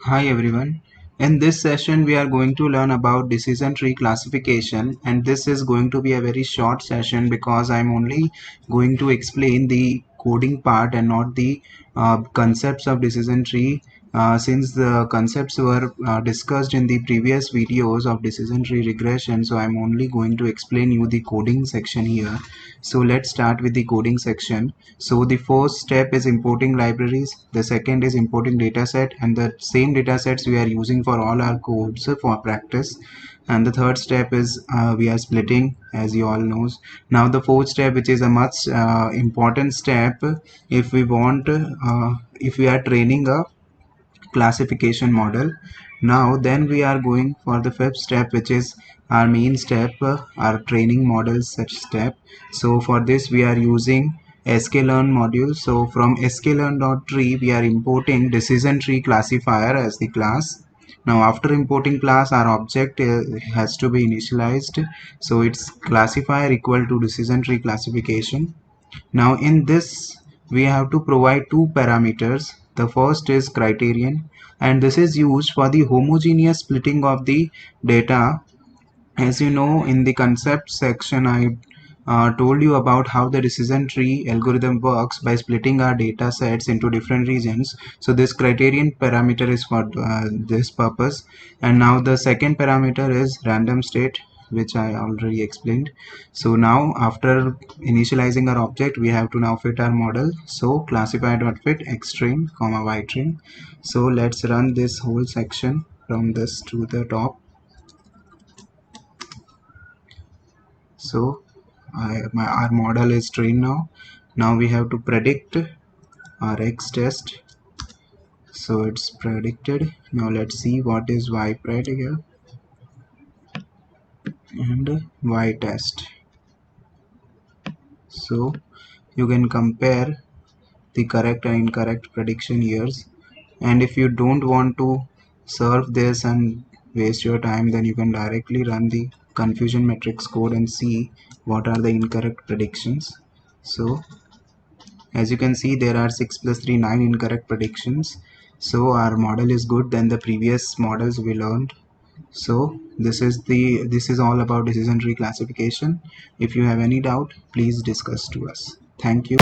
Hi everyone. In this session we are going to learn about decision tree classification, and this is going to be a very short session because I'm only going to explain the coding part and not the concepts of decision tree, since the concepts were discussed in the previous videos of decision tree regression. So I'm only going to explain you the coding section here. So let's start with the coding section. So the first step is importing libraries, the second is importing dataset, and the same datasets we are using for all our codes for practice. And the third step is we are splitting, as you all knows. Now the fourth step, which is a much important step, if we want if we are training a classification model. Now then we are going for the fifth step, which is our main step, our training model such step. So for this we are using sklearn module. So from sklearn.tree we are importing decision tree classifier as the class. Now after importing class, our object has to be initialized, so it's classifier equal to decision tree classification. Now in this we have to provide two parameters. The first is criterion, and this is used for the homogeneous splitting of the data. As you know, in the concept section I told you about how the decision tree algorithm works by splitting our data sets into different regions. So this criterion parameter is for this purpose. And now the second parameter is random state, which I already explained. So now after initializing our object, we have to now fit our model. So classifier.fit xstring comma ytrim. So let's run this whole section from this to the top. So our model is trained now. Now we have to predict our x test. So it's predicted. Now let's see what is y pred here and y test. So you can compare the correct and incorrect prediction years, and if you don't want to serve this and waste your time, then you can directly run the confusion matrix code and see what are the incorrect predictions. So as you can see, there are 6 plus 3 9 incorrect predictions. So our model is good than the previous models we learned. So this is all about decision tree classification. If you have any doubt, please discuss to us. Thank you.